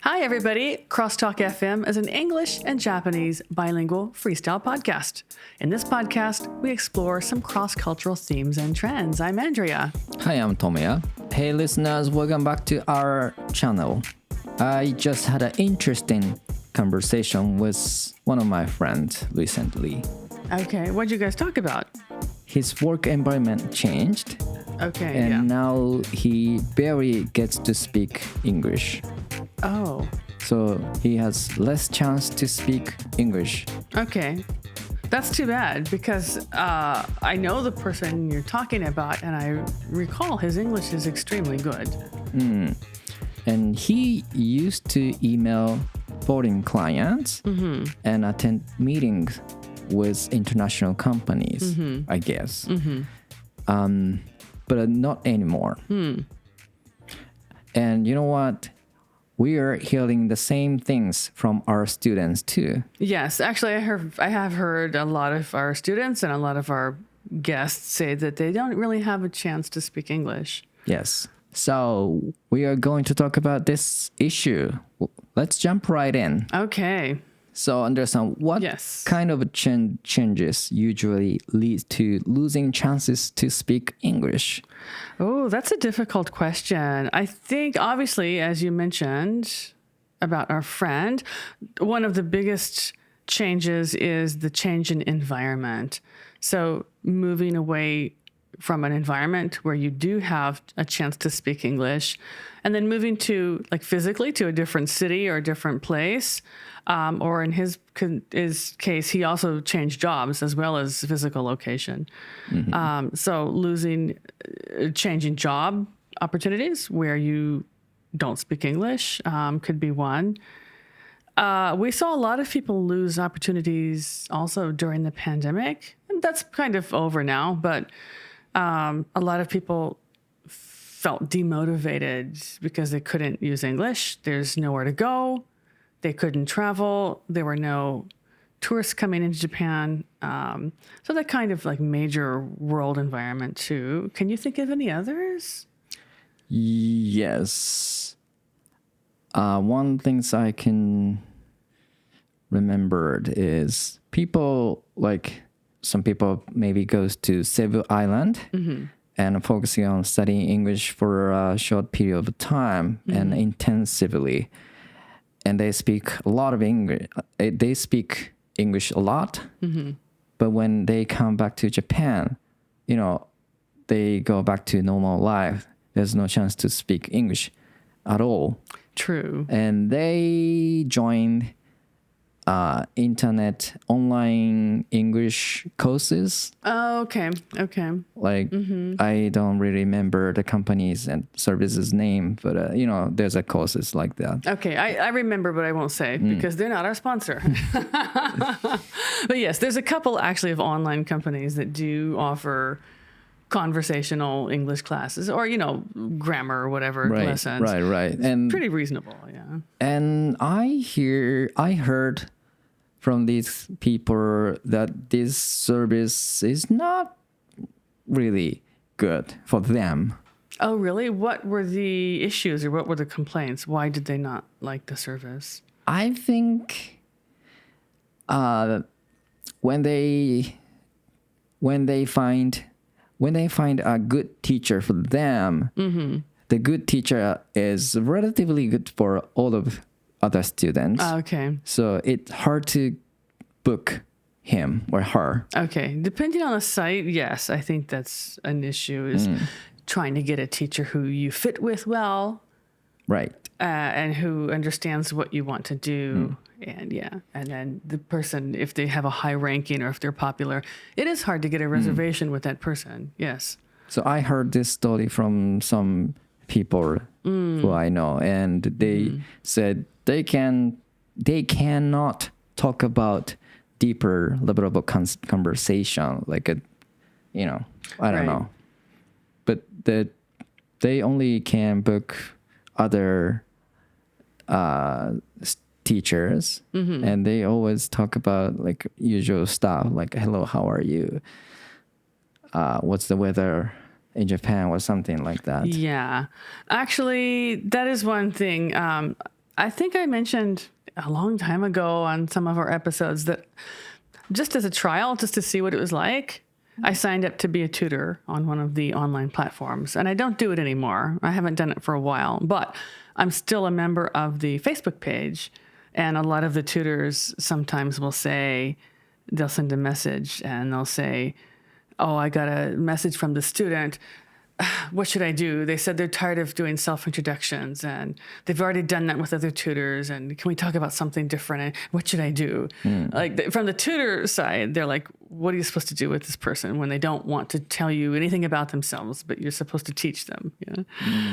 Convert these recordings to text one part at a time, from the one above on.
Hi, everybody. CrossTalk FM is an English and Japanese bilingual freestyle podcast. In this podcast, we explore some cross-cultural themes and trends. I'm Andrea. Hi, I'm Tomoya. Hey, listeners, welcome back to our channel. I just had an interesting conversation with one of my friends recently. Okay, what did you guys talk about? His work environment changed. Okay, and now he barely gets to speak English. Oh. So he has less chance to speak English. Okay. That's too bad because I know the person you're talking about and I recall his English is extremely good. And he used to email foreign clients and attend meetings with international companies, I guess. But not anymore. And you know what? We are hearing the same things from our students too. Yes, actually, I have heard a lot of our students and a lot of our guests say that they don't really have a chance to speak English. Yes. So we are going to talk about this issue. Let's jump right in. Okay. So, Andrea-san, what kind of changes usually lead to losing chances to speak English? Oh, that's a difficult question. I think, obviously, as you mentioned about our friend, one of the biggest changes is the change in environment. So, moving away from an environment where you do have a chance to speak English, and then moving to, like, physically to a different city or a different place. Or in his case, he also changed jobs as well as physical location. So changing job opportunities where you don't speak English could be one. We saw a lot of people lose opportunities also during the pandemic. And that's kind of over now, but a lot of people felt demotivated because they couldn't use English. There's nowhere to go. They couldn't travel. There were no tourists coming into Japan. So that kind of like major world environment too. Can you think of any others? Yes. One things I can remember is some people maybe goes to Cebu Island and focusing on studying English for a short period of time and intensively. And they speak a lot of English. They speak English a lot. But when they come back to Japan, they go back to normal life. There's no chance to speak English at all. True. And they joined internet online English courses. Oh, okay. I don't really remember the companies and services name, but there's a courses like that. Okay, I remember, but I won't say because they're not our sponsor. But yes, there's a couple actually of online companies that do offer conversational English classes or, grammar or whatever lessons. Right. And pretty reasonable, yeah. And I heard from these people that this service is not really good for them. Oh, really? What were the issues or what were the complaints? Why did they not like the service? I think when they find a good teacher for them, the good teacher is relatively good for all of other students. Okay. So it's hard to book him or her. Okay. Depending on the site, yes, I think that's an issue is trying to get a teacher who you fit with well. Right. And who understands what you want to do. And then the person, if they have a high ranking or if they're popular, it is hard to get a reservation with that person. Yes. So I heard this story from some people who I know, and they said they cannot talk about deeper level of conversation, like I don't know, but they only can book other teachers, and they always talk about like usual stuff, like hello, how are you? What's the weather in Japan or something like that? Yeah, actually, that is one thing. I think I mentioned a long time ago on some of our episodes that just as a trial, just to see what it was like, I signed up to be a tutor on one of the online platforms. And I don't do it anymore. I haven't done it for a while, but I'm still a member of the Facebook page. And a lot of the tutors sometimes will say, they'll send a message and they'll say, oh, I got a message from the student. What should I do? They said they're tired of doing self-introductions and they've already done that with other tutors. And can we talk about something different? And what should I do? Like from the tutor side, they're like, what are you supposed to do with this person when they don't want to tell you anything about themselves, but you're supposed to teach them?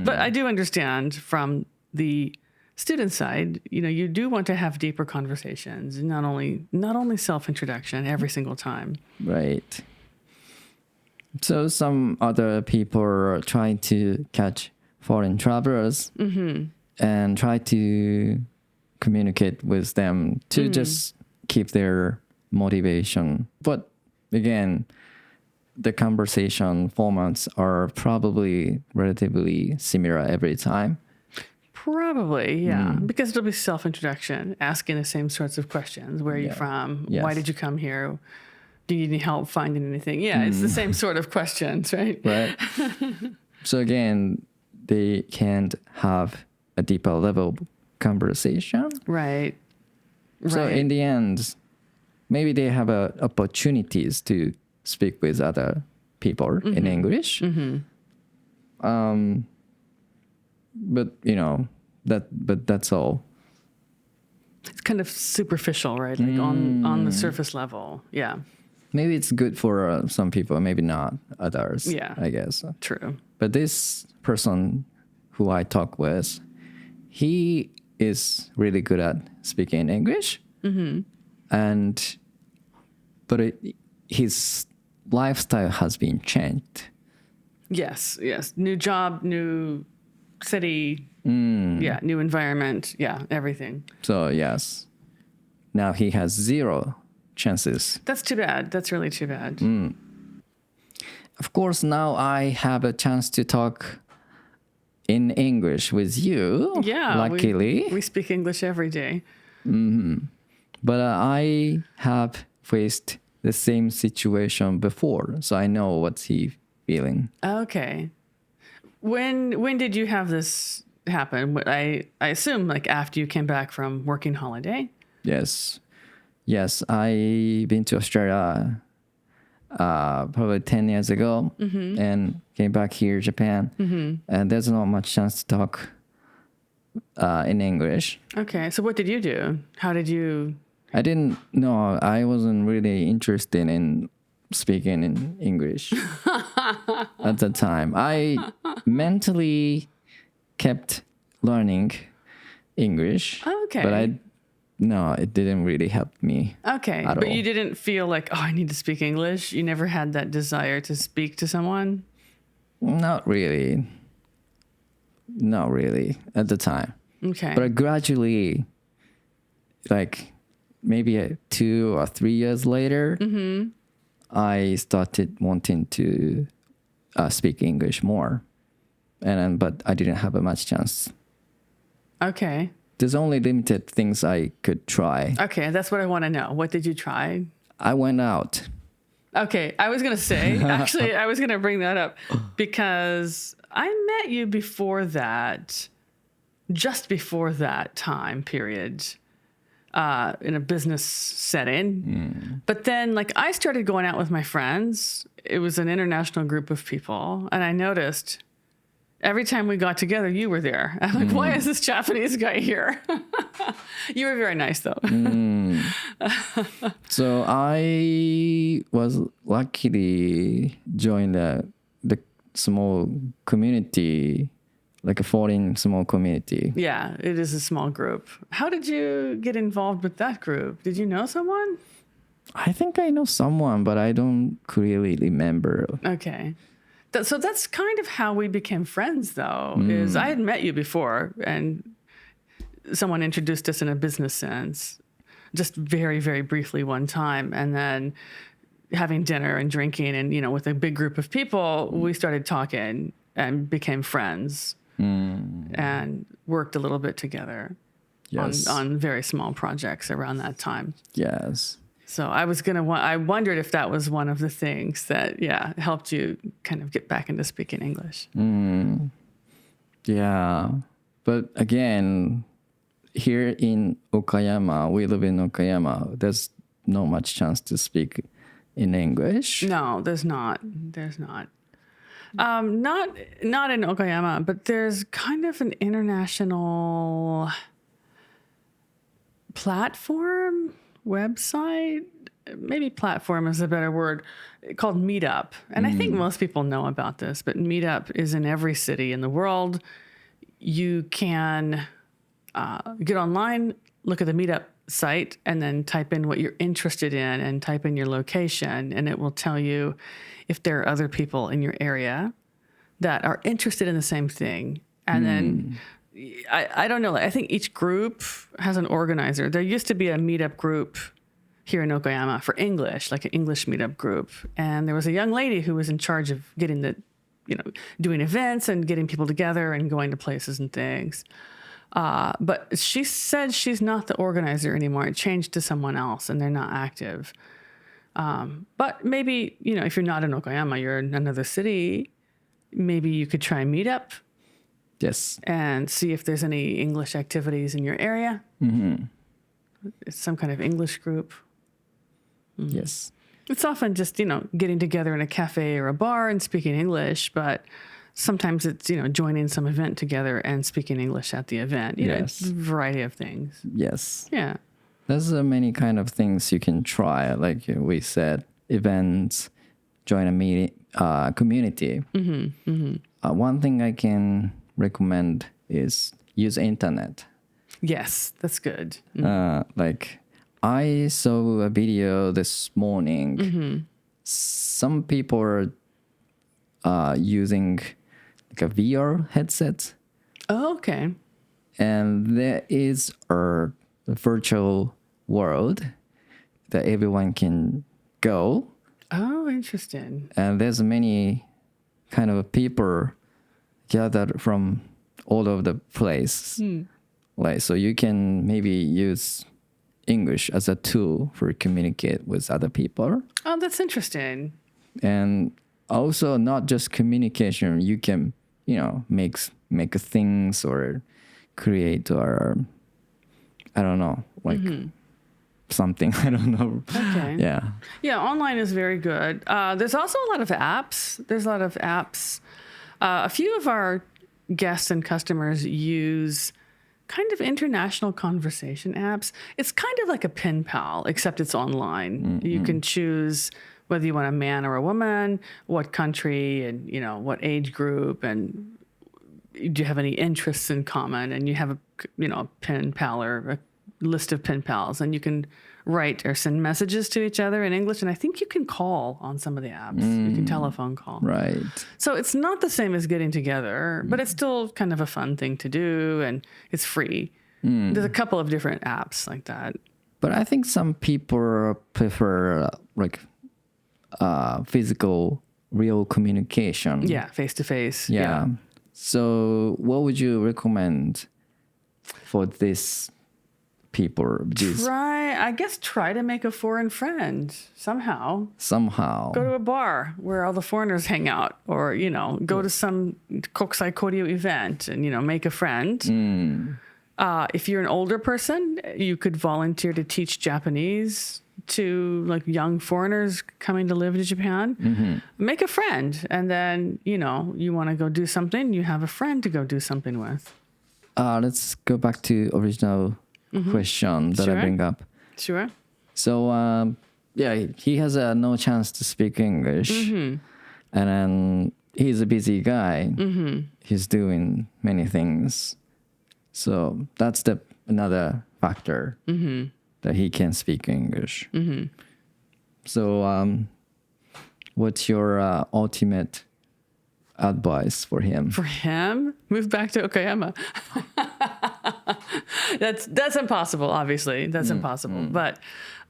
But I do understand from the student side, you do want to have deeper conversations, not only self-introduction every single time. Right. So some other people are trying to catch foreign travelers and try to communicate with them to just keep their motivation. But again, the conversation formats are probably relatively similar every time. Probably, yeah. Because it'll be self-introduction, asking the same sorts of questions. Where are you from? Yes. Why did you come here? Do you need any help finding anything? Yeah, it's the same sort of questions, right? Right. So again, they can't have a deeper level conversation. Right. So in the end, maybe they have opportunities to speak with other people in English. But that's all. It's kind of superficial, right? Like on the surface level. Yeah. Maybe it's good for some people, maybe not others. Yeah. I guess. True. But this person who I talk with, he is really good at speaking English. But his lifestyle has been changed. Yes. New job, new city. Yeah, new environment. Yeah, everything. So yes, now he has zero chances. That's too bad. That's really too bad. Of course, now I have a chance to talk in English with you. Yeah, luckily. We speak English every day. But I have faced the same situation before, so I know what's he feeling. Okay. When did you have this happen? I assume like after you came back from working holiday? Yes, I been to Australia probably 10 years ago and came back here, Japan. And there's not much chance to talk in English. Okay, so what did you do? How did you... I didn't know. I wasn't really interested in speaking in English at the time. I mentally kept learning English. Okay. But it didn't really help me. Okay, at but all. you didn't feel like, oh, I need to speak English? You never had that desire to speak to someone? Not really at the time. Okay. But gradually, like maybe 2 or 3 years later, I started wanting to speak English more. But I didn't have much chance. Okay. There's only limited things I could try. Okay, that's what I want to know. What did you try? I went out. Okay, I was going to say, actually, I was going to bring that up because I met you before that, just before that time period, in a business setting. But then, like, I started going out with my friends. It was an international group of people, and I noticed every time we got together, you were there. I'm like, why is this Japanese guy here? You were very nice, though. So I was luckily joined the small community, like a foreign small community. Yeah, it is a small group. How did you get involved with that group? Did you know someone? I think I know someone, but I don't clearly remember. Okay. So that's kind of how we became friends, though, is I had met you before, and someone introduced us in a business sense, just very, very briefly one time. And then having dinner and drinking and, with a big group of people, we started talking and became friends and worked a little bit together. Yes. on very small projects around that time. Yes. So I wondered if that was one of the things that, helped you kind of get back into speaking English. Yeah. But again, here in Okayama, we live in Okayama, there's not much chance to speak in English. No, there's not. There's not. Not in Okayama, but there's kind of an international platform, website, maybe platform is a better word, called Meetup. And I think most people know about this, but Meetup is in every city in the world. You can get online, look at the Meetup site, and then type in what you're interested in and type in your location, and it will tell you if there are other people in your area that are interested in the same thing. And then I don't know, I think each group has an organizer. There used to be a Meetup group here in Okayama for English, like an English Meetup group. And there was a young lady who was in charge of getting doing events and getting people together and going to places and things. But she said she's not the organizer anymore. It changed to someone else and they're not active. But maybe, if you're not in Okayama, you're in another city, maybe you could try Meetup. Yes. And see if there's any English activities in your area. It's some kind of English group. Yes. It's often just, getting together in a cafe or a bar and speaking English, but sometimes it's, joining some event together and speaking English at the event. Yes. It's a variety of things. Yes. Yeah. There's many kind of things you can try. Like we said, events, join a meeting, community. One thing I can recommend is use internet. Yes, that's good. Like I saw a video this morning. Some people are using like a VR headset. Oh, okay. And there is a virtual world that everyone can go. Oh, interesting. And there's many kind of people gathered from all over the place. Like, so you can maybe use English as a tool for communicate with other people. Oh, that's interesting. And also not just communication, you can, make things or create or I don't know, like something. I don't know. Okay. Yeah. Yeah, online is very good. There's also a lot of apps. A few of our guests and customers use kind of international conversation apps. It's kind of like a pen pal, except it's online. You can choose whether you want a man or a woman, what country, and what age group, and do you have any interests in common, and you have a pen pal or a list of pen pals, and you can write or send messages to each other in English, and I think you can call on some of the apps. You can telephone call. Right. So it's not the same as getting together, but it's still kind of a fun thing to do, and it's free. There's a couple of different apps like that. But I think some people prefer physical, real communication. Yeah, face to face. Yeah. So what would you recommend for this people? Try to make a foreign friend somehow. Go to a bar where all the foreigners hang out, or, go to some Kokusai Koryu event and, make a friend. If you're an older person, you could volunteer to teach Japanese to young foreigners coming to live in Japan. Make a friend. And then, you want to go do something, you have a friend to go do something with. Let's go back to original question that I bring up. Sure. So, he has no chance to speak English. And then he's a busy guy. He's doing many things. So that's another factor that he can speak English. So what's your ultimate advice for him? For him? Move back to Okayama. That's impossible, obviously. That's impossible. But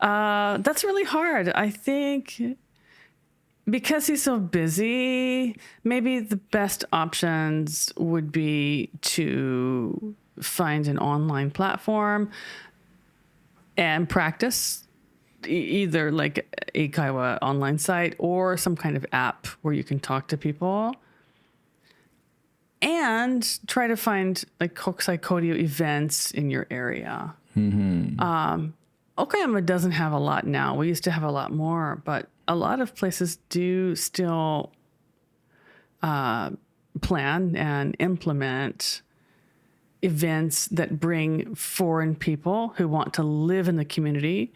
that's really hard. I think because he's so busy, maybe the best options would be to find an online platform and practice either like a Eikaiwa online site or some kind of app where you can talk to people. And try to find like Kokusai Koryu events in your area. Okayama doesn't have a lot now. We used to have a lot more, but a lot of places do still plan and implement events that bring foreign people who want to live in the community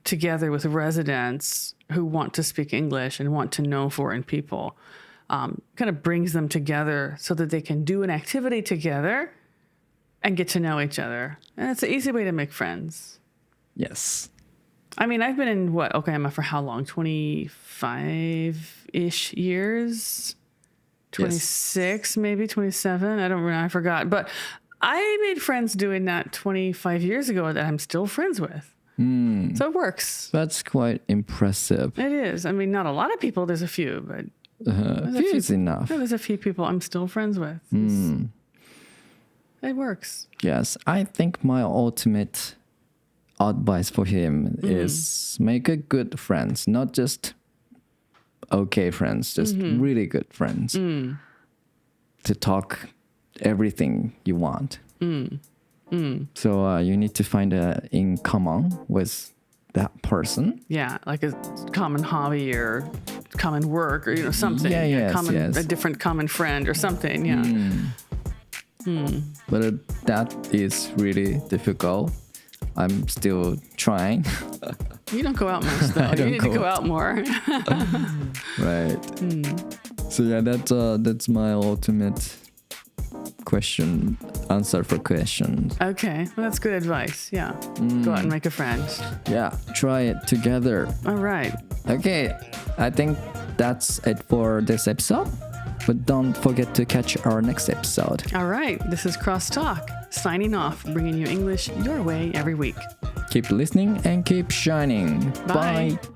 together with residents who want to speak English and want to know foreign people. Kind of brings them together so that they can do an activity together and get to know each other. And it's an easy way to make friends. Yes. I mean, I've been in Okayama for how long? 25-ish years? 26, maybe 27. I don't remember. I forgot. But I made friends doing that 25 years ago that I'm still friends with. So it works. That's quite impressive. It is. I mean, not a lot of people. There's a few, but few is enough. there's a few people I'm still friends with. It works. Yes. I think my ultimate advice for him is make a good friends, not just okay friends, just really good friends to talk everything you want. So you need to find in common with that person. Yeah, like a common hobby or common work or something. A different common friend or something. Yeah. But that is really difficult. I'm still trying. You don't go out much though. You need to go out more. Right. So yeah, that's my ultimate answer for questions. Okay, well, that's good advice. Yeah, go out and make a friend. Yeah, try it together. All right. Okay, I think that's it for this episode. But don't forget to catch our next episode. All right, this is CrossTalk, signing off, bringing you English your way every week. Keep listening and keep shining. Bye. Bye.